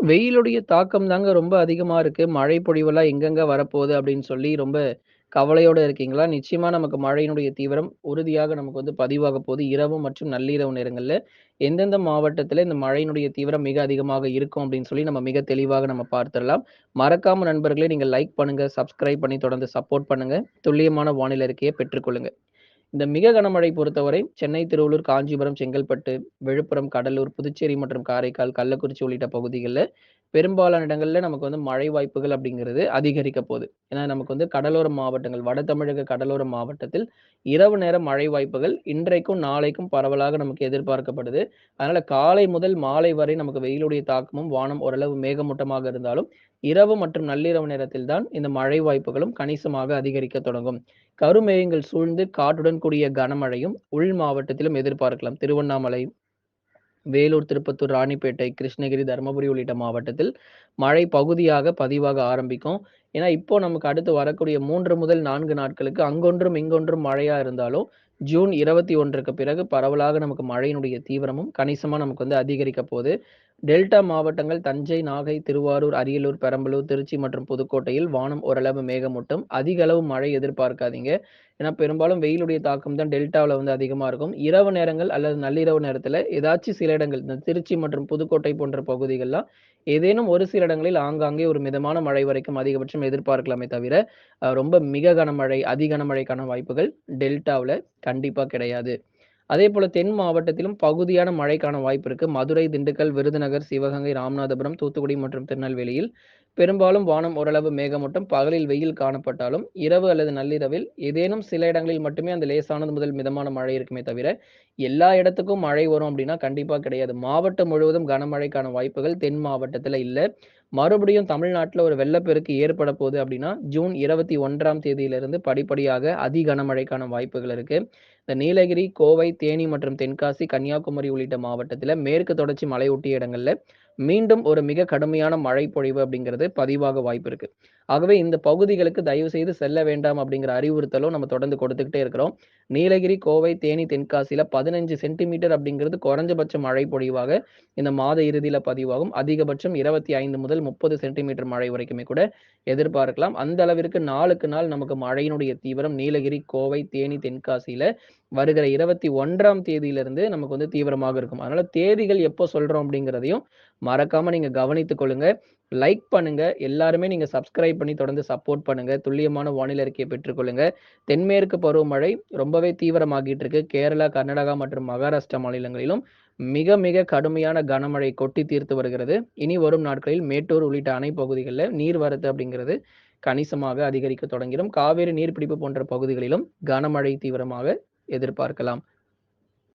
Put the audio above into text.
வெயிலுடைய தாக்கம் தாங்க ரொம்ப அதிகமா இருக்கு. மழை பொழிவெல்லாம் எங்கெங்க வரப்போகுது அப்படின்னு சொல்லி ரொம்ப கவலையோட இருக்கீங்களா? நிச்சயமா நமக்கு மழையினுடைய தீவிரம் உறுதியாக நமக்கு வந்து பதிவாக போகுது. இரவு மற்றும் நள்ளிரவு நேரங்கள்ல எந்தெந்த மாவட்டத்தில இந்த மழையினுடைய தீவிரம் மிக அதிகமாக இருக்கும் அப்படின்னு சொல்லி நம்ம மிக தெளிவாக நம்ம பார்த்துறலாம். மறக்காம நண்பர்களே நீங்க லைக் பண்ணுங்க, சப்ஸ்கிரைப் பண்ணி தொடர்ந்து சப்போர்ட் பண்ணுங்க. துல்லியமான வானிலை அறிக்கையை பெற்றுக்கொள்ளுங்க. இந்த மிக கனமழை பொறுத்தவரை சென்னை, திருவள்ளூர், காஞ்சிபுரம், செங்கல்பட்டு, விழுப்புரம், கடலூர், புதுச்சேரி மற்றும் காரைக்கால், கள்ளக்குறிச்சி உள்ளிட்ட பகுதிகள்ல பெரும்பாலான இடங்கள்ல நமக்கு வந்து மழை வாய்ப்புகள் அப்படிங்கிறது அதிகரிக்க போகுது. ஏன்னா நமக்கு வந்து கடலோர மாவட்டங்கள், வட தமிழக கடலோர மாவட்டத்தில் இரவு நேர மழை வாய்ப்புகள் இன்றைக்கும், நாளைக்கும் பரவலாக நமக்கு எதிர்பார்க்கப்படுது. அதனால காலை முதல் மாலை வரை நமக்கு வெயிலுடைய தாக்கமும், வானம் ஓரளவு மேகமூட்டமாக இருந்தாலும், இரவு மற்றும் நள்ளிரவு நேரத்தில் தான் இந்த மழை வாய்ப்புகளும் கணிசமாக அதிகரிக்க தொடங்கும். கருமேகங்கள் சூழ்ந்து காற்றுடன் கூடிய கனமழையும் உள் மாவட்டத்திலும் எதிர்பார்க்கலாம். திருவண்ணாமலை, வேலூர், திருப்பத்தூர், ராணிப்பேட்டை, கிருஷ்ணகிரி, தருமபுரி உள்ளிட்ட மாவட்டத்தில் மழை பகுதியாக பதிவாக ஆரம்பிக்கும். ஏன்னா, இப்போ நமக்கு அடுத்து வரக்கூடிய 3 முதல் 4 நாட்களுக்கு அங்கொன்றும், இங்கொன்றும் மழையா இருந்தாலும், ஜூன் 21க்கு பிறகு பரவலாக நமக்கு மழையினுடைய தீவிரமும் கணிசமா நமக்கு வந்து அதிகரிக்க போது. டெல்டா மாவட்டங்கள் தஞ்சை, நாகை, திருவாரூர், அரியலூர், பெரம்பலூர், திருச்சி மற்றும் புதுக்கோட்டையில் வானம் ஓரளவு மேகமூட்டம். அதிக அளவு மழை எதிர்பார்க்காதீங்க. ஏன்னா, பெரும்பாலும் வெயிலுடைய தாக்கம் தான் டெல்டாவுல வந்து அதிகமா இருக்கும். இரவு நேரங்கள் அல்லது நள்ளிரவு நேரத்துல ஏதாச்சும் சில இடங்கள், இந்த திருச்சி மற்றும் புதுக்கோட்டை போன்ற பகுதிகள்லாம் ஏதேனும் ஒரு சில இடங்களில் ஆங்காங்கே ஒரு மிதமான மழை வரைக்கும் அதிகபட்சம் எதிர்பார்க்கலாமே தவிர, ரொம்ப மிக கனமழை, அதி கனமழைக்கான வாய்ப்புகள் டெல்டாவுல கண்டிப்பா கிடையாது. அதேபோல தென் மாவட்டத்திலும் பகுதியான மழைக்கான வாய்ப்பு இருக்கு. மதுரை, திண்டுக்கல், விருதுநகர், சிவகங்கை, ராமநாதபுரம், தூத்துக்குடி மற்றும் திருநெல்வேலியில் பெரும்பாலும் வானம் ஓரளவு மேகமூட்டம். பகலில் வெயில் காணப்பட்டாலும், இரவு அல்லது நள்ளிரவில் ஏதேனும் சில இடங்களில் மட்டுமே அந்த லேசானது முதல் மிதமான மழை இருக்குமே தவிர, எல்லா இடத்துக்கும் மழை வரும் அப்படின்னா கண்டிப்பா கிடையாது. மாவட்டம் முழுவதும் கனமழைக்கான வாய்ப்புகள் தென் மாவட்டத்துல இல்ல. மறுபடியும் தமிழ்நாட்டுல ஒரு வெள்ளப்பெருக்கு ஏற்பட போகுது அப்படின்னா, ஜூன் 21ஆம் தேதியிலிருந்து படிப்படியாக அதி கனமழைக்கான வாய்ப்புகள் இருக்கு. இந்த நீலகிரி, கோவை, தேனி மற்றும் தென்காசி, கன்னியாகுமரி உள்ளிட்ட மாவட்டத்தில மேற்கு தொடர்ச்சி மலையொட்டிய இடங்கள்ல மீண்டும் ஒரு மிக கடுமையான மழை பொழிவு அப்படிங்கிறது பதிவாக வாய்ப்பு இருக்கு. ஆகவே இந்த பகுதிகளுக்கு தயவு செய்து செல்ல வேண்டாம் அப்படிங்கிற அறிவுறுத்தலும் நம்ம தொடர்ந்து கொடுத்துக்கிட்டே இருக்கிறோம். நீலகிரி, கோவை, தேனி, தென்காசியில 15 சென்டிமீட்டர் அப்படிங்கிறது குறைஞ்சபட்ச மழை பொழிவாக இந்த மாத இறுதியில பதிவாகும். அதிகபட்சம் 25 முதல் 30 சென்டிமீட்டர் மழை வரைக்குமே கூட எதிர்பார்க்கலாம். அந்த அளவிற்கு நாளுக்கு நாள் நமக்கு மழையினுடைய தீவிரம் நீலகிரி, கோவை, தேனி, தென்காசியில வருகிற 21ஆம் தேதியிலிருந்து நமக்கு வந்து தீவிரமாக இருக்கும். அதனால தேதிகள் எப்போ சொல்றோம் அப்படிங்கிறதையும் மறக்காம நீங்க கவனித்துக் கொள்ளுங்க. லைக் பண்ணுங்க. எல்லாருமே நீங்க சப்ஸ்கிரைப் பண்ணி தொடர்ந்து சப்போர்ட் பண்ணுங்க. துல்லியமான வானிலை அறிக்கையை பெற்றுக்கொள்ளுங்க. தென்மேற்கு பருவமழை ரொம்பவே தீவிரமாகிட்டு இருக்கு. கேரளா, கர்நாடகா மற்றும் மகாராஷ்டிரா மாநிலங்களிலும் மிக மிக கடுமையான கனமழை கொட்டி தீர்த்து வருகிறது. இனி வரும் நாட்களில் மேட்டூர் உள்ளிட்ட அணை பகுதிகளில் நீர்வரத்து அப்படிங்கிறது கணிசமாக அதிகரிக்க தொடங்கிடும். காவேரி நீர்பிடிப்பு போன்ற பகுதிகளிலும் கனமழை தீவிரமாக எதிர்பார்க்கலாம்.